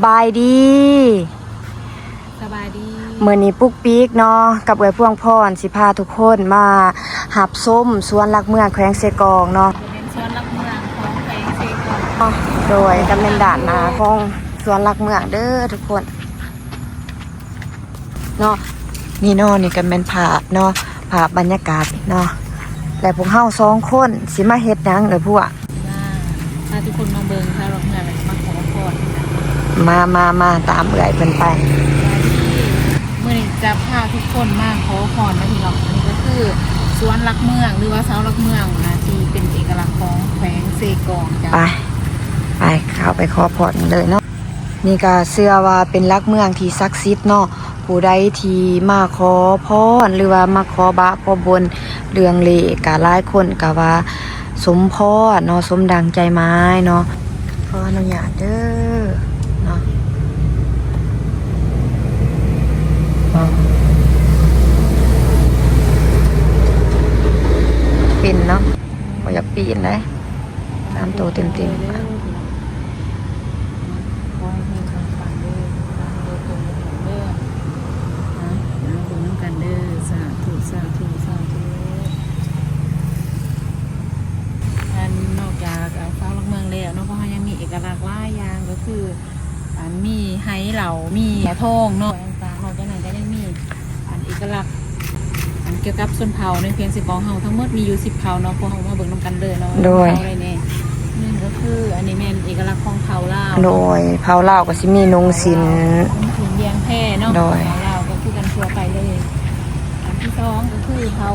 บายดีสบายดีมื้อนี้ปุ๊กปิ๊กเนาะกับเอื้อยพวงพรสิพาทุกคนมาหับส้มสวนหลักเมืองแขวงเซกองเนาะเป็นสวนหลักเมืองของแขวงเซกองโดยดำเนินด่านหน้าของสวนหลักเมืองเด้อทุกคนเนาะนี่เนาะนี่ก็แม่นภาพเนาะภาพบรรยากาศเนาะและพวกเฮา2คนสิมาเฮ็ดหยังเอ้ยพวกถ้าทุกคนมาเบิ่งถ้าเราเมืองมาขอพรมาตามเอื้อยเพิ่นไปเมื่อนี้จะพาทุกคนมาขอพรนะพี่น้องอันนี้ก็คือสวนหลักเมืองหรือว่าเสาหลักเมืองที่เป็นเอกลักษณ์ของแขวงเซกองจ้ะไปเข้าไปขอพรเลยเนาะนี่ก็เชื่อว่าเป็นหลักเมืองที่ศักดิ์สิทธิ์เนาะผู้ใดที่มาขอพรหรือว่ามาขอบะขอบนเรื่องเลขก็หลายคนก็ว่าสมพรเนาะสมดังใจไม้เนาะขออนุญาตเด้อเนาะปีนเนาะบ่อยากปีนเลย3 ตัวเต็มขอให้เฮงปังๆเด้อตรงเด้อนะเอาบุญน้ำกันเด้อสาธุสาธุสาธุอันนอกจากเสาหลักเมืองแล้วเนาะเพราะว่ายังมีเอกลักษณ์หลายอย่างก็คือมีไหเหล่ามีทองเนาะต่างๆนอกจากนั้นก็ยังมีเอกลักษณ์เกี่ยวกับชนเผ่าในเพียง10 เผ่าเฮาทั้งหมดมีอยู่10 เผ่าเนาะพวกเฮามาเบิ่งนำกันเลยเนาะโดยอะไรเนี่ยนั่นก็คืออันนี้แม่นเอกลักษณ์ของเผ่าลาวโดยเผาลาวก็สิมีนุงศิลป์ถุงเยียงแพร่เนาะโดยเผ่าลาวก็คือกันทั่วไปเลยอันที่สองก็คือเผ่า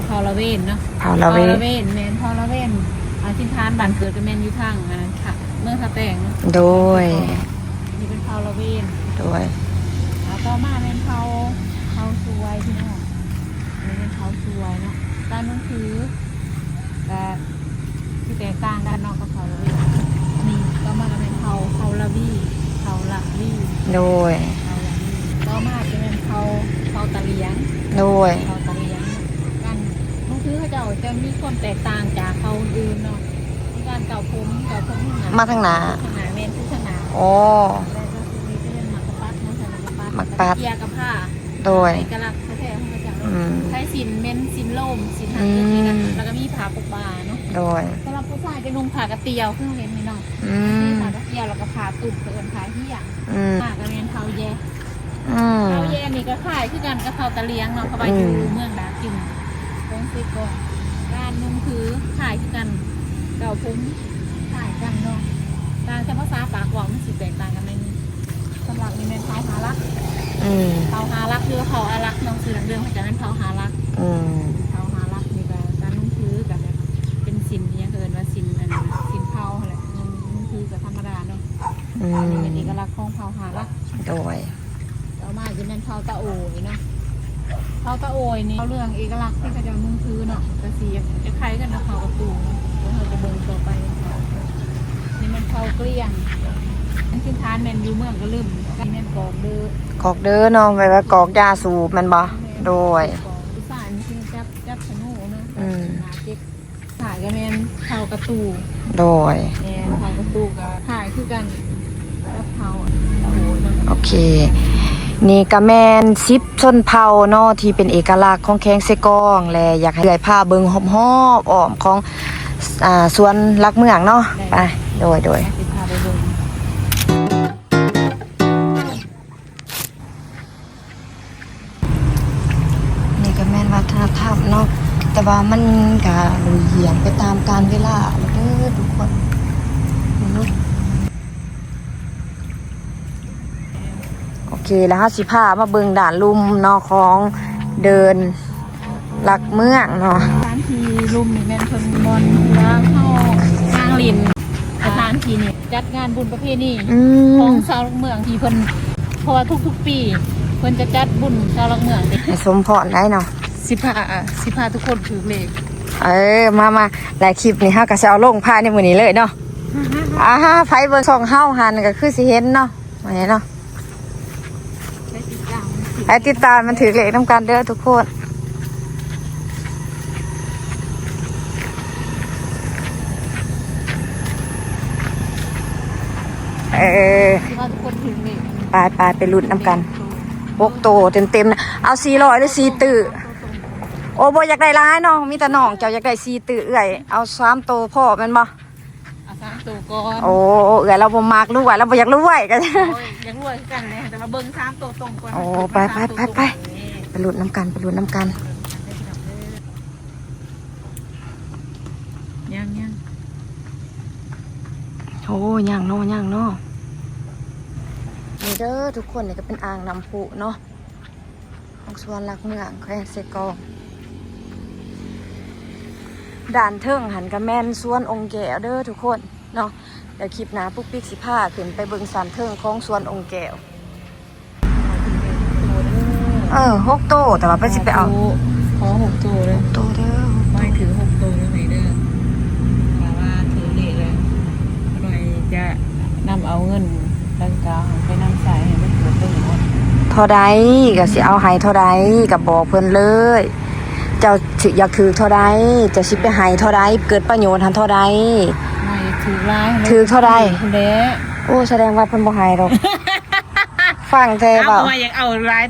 เผ่าละเวนเนาะเผาละเวแม่นเผ่าละเวนทินทานบ้านเกิดก็แม่นอยู่ทางค่ะเมืองสะแตงโดยนี่เป็นเผ่าละเวน โดยต่อมาเป็นเผาสวยพี่น้องนี่เป็นเผาสวยเนาะการนุ่งถือแต่ที่แตกต่างกันเนาะกับเผาละวีนี่ต่อมาเป็นเผาละวีเผาละวีโดยต่อมาจะเป็นเผาตะเลียงโดยเผาตะเลียงกันนุ่งถือเขาจะมีความแตกต่างจากเผาอื่นเนาะมีการเก่าผมมาทางหน้าเมนทุกขนาดโอ้มักปัดเกียกับผ้าโดยเอกลักษณ์แท้ๆของเขาจะใช้สินเม้นสินโลมสินหางนี่นะแล้วก็มีผ้าปกบาเนาะโดยสำหรับผู้ชายจะนุ่งผ้ากระเตียวเครื่องเห็นไหมเนาะผ้ากระเตียวแล้วก็ผ้าตุ่มเกินผ้าเหี้ยผ้ากระเรียนเท้าแย่นี่ก็ขายคือกันกระเพราตะเลียงเนาะเขาไปอยู่เมืองดาจิมตรงซีก่อนร้านนุ่งคือขายคือกันเก่าพุ้งขายกันเนาะต่างแต่ภาษาปากหวังมันสิแตกต่างกันในนี้สำหรับนี่เป็นเผาหารักเผาหารักคือเผาอารักน้องสื่อเรื่องเขาจะเป็นเผาหารักเผาหารักนี่ก็การนุ่งถือกับเป็นสินเนี่ยเกินว่าสินสินเผาอะไรนุ่งถือกับธรรมดาเนาะนี่เป็นเอกลักษณ์ของเผาหารักโดยต่อมาจะเป็นเผาตะโอยเนาะเผาตะโอยนี่เรื่องเอกลักษณ์ที่เขาจะนุ่งถือเนาะกระสีจะคล้ายกันกับเผากระตูเราจะเบิ่งต่อไปนี่มันเผาเกลี้ยงขึ้นทานแมนยูเมืองก็ลืมกันแมนกอกเด้อเนาะไว้ว่ากอกยาสูบมันบ่โดยอีสานที่จับชนูเนาะนาเจ็บขายกันแมนเผากระตูโดยแมนเผากระตูกับขายคือกันแล้วเผาโอเคนี่ก็แมน10ชนเผ่าเนาะที่เป็นเอกลักษณ์ของแขวงเซกองและอยากให้ได้พาเบิ่งหอบๆอ้อมของสวนหลักเมืองเนาะไปโดยนี่ก็แม่นวัฒนธรรมเนาะแต่ว่ามันก็ลุยเหี่ยงไปตามกาลเวลาเด้อทุกคนโอเคแล้วเฮาสิพามาเบิ่งด่านลุ่มเนาะของเดินหลักเมืองเนาะสถานที่ลุ่มนี่แม่นเพิ่นบอนว่าเฮานางลินสถานที่นี่จัดงานบุญประเพณีของชาวเมืองที่เพิ่นเพราะว่าทุกๆปีเพิ่นจะจัดบุญชาวหลักเมืองให้สมพรได้เนาะสิพาทุกคนถือเลขมาหลายคลิปนี่เฮาก็สิเอาลงภายในมื้อนี้เลยเนาะไผเบิ่งช่องเฮาหันก็คือสิเห็นเนาะว่าไงเนาะให้ติดตามมันถือเลขนำกันเด้อทุกคน ที่ว่าทุกคนถึงนี่ ไปลุ้นน้ำกัน6โตเต็มๆนะเอา400หรือ4ตื้อโอ้บ่อยากได้หลายเนาะมีแต่น้องเจ้าอยากได้4ตื้อเอื้อยเอา3โตพ่อแม่นบ่ เอา3ตัวก่อน โอ้เอื้อยเราบ่มักรวยเราบ่อยากรวยกัน โอ้ยยังรวยคือกันเลยแต่มาเบิ่ง3ตัวตรงก่อน โอ้ไปลุ้นน้ำกันยัง โอ้ย่างเนาะนี่เด้อทุกคนนี่ก็เป็นอ่างน้ำพุเนาะของสวนหลักเมืองแขวงเซกองด่านเทิงหันกระแม่นสวนองค์แก้วเด้อทุกคนเนาะเดี๋ยวคลิปหน้าปุ๊กปิ๊กสิพาขึ้นไปเบิ่งสันเทิงของสวนองค์แก้ว6โตแต่ว่าไปสิไปเอา ขอ6ตัวเลย โตเด้อ ไม่ถือ6ตัวเลยไหนเด้อแต่ว่าถือเลขเลยหน่อยจะนำเอาเงินดังกล่าวไปนำใส่ให้มันเกิดประโยชน์ เท่าใดก็สิเอาให้เท่าใดก็บอกเพิ่นเลย เจ้าสิอยากถือเท่าใดเจ้าสิไปให้เท่าใดเกิดประโยชน์หันเท่าใด ไม่ถือร้าย ถือเท่าใด เด้ โอ้แสดงว่าเพิ่นบ่ให้ดอก ฟังแท้ เอา เว้า มาอยากเอาร้าย